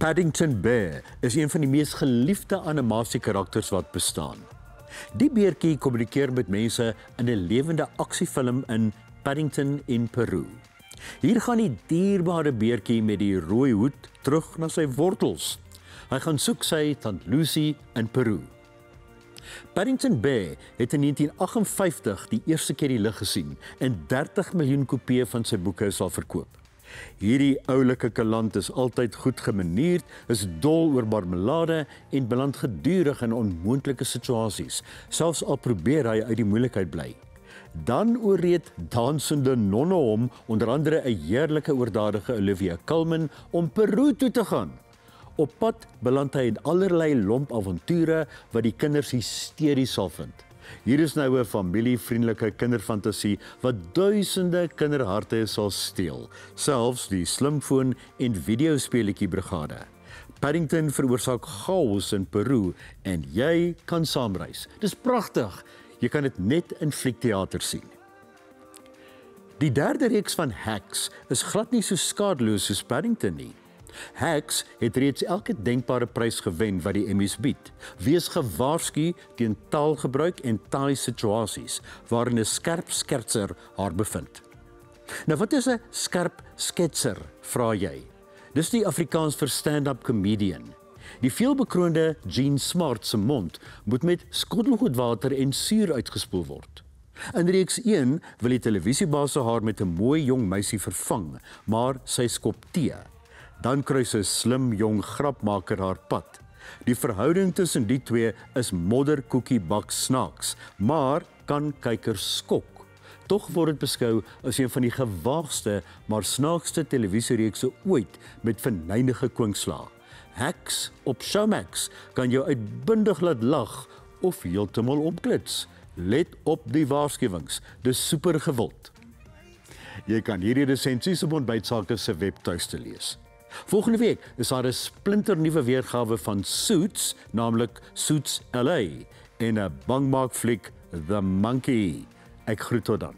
Paddington Bear is een van die mees geliefde animasiekarakters wat bestaan. Die beertjie kommunikeer met mense in 'n lewende aksiefilm in Paddington in Peru. Hier gaan die dierbare beertjie met die rooi hoed terug na sy wortels. Hy gaan soek sy tant Lucy in Peru. Paddington Bear het in 1958 die eerste keer die lig gesien en 30 miljoen kopieë van sy boeke is al verkoop. Hierdie oulike kaland is altyd goed gemanierd, is dol oor marmelade en beland gedurig in onmoontlike situasies, selfs al probeer hy uit die moeilikheid bly. Dan oorreed dansende nonne hom, onder andere 'n heerlike oordadige Olivia Colman, om Peru toe te gaan. Op pad beland hy in allerlei lomp avonture wat die kinders hysteries sal vind. Hier is nou 'n familievriendelike kinderfantasie wat duisende kinderharte sal steel, selfs die slimfoon en videospeletjie brigade. Paddington veroorsaak chaos in Peru en jy kan saamreis. Dis pragtig. Jy kan dit net in fliekteater sien. Die derde reeks van Hacks is glad nie so skadeloos soos Paddington nie. Hacks het reeds elke denkbare prys gewen wat die Emmys bied. Wees gewaarsku teen taalgebruik en taai situasies waarin 'n skerp skertser haar bevind. Nou wat is 'n skerp sketser, vra jy? Dis die Afrikaans vir stand-up comedian. Die veelbekroonde Jean Smart se mond moet met skottelgoedwater en suur uitgespoel word. In reeks 1 wil die televisiebaas haar met 'n mooi jong meisie vervang, maar sy skop tee. Dan kruis 'n slim jong grapmaker haar pad. Die verhouding tussen die twee is modderkoekiebak snaaks, maar kan kykers skok. Tog word dit beskou as een van die gewaagste, maar snaakste televisiereekse ooit met venynige kwinkslae. Hacks op Showmax kan jou uitbundig laat lag of heeltemal opklits. Let op die waarskuwings, dis super gewild. Jy kan hierdie resensies op Ontbytsake se webtuiste lees. Volgende week is daar 'n splinternuwe weergawe van Suits, naamlik Suits LA, en 'n bangmaak fliek The Monkey. Ek groet tot dan.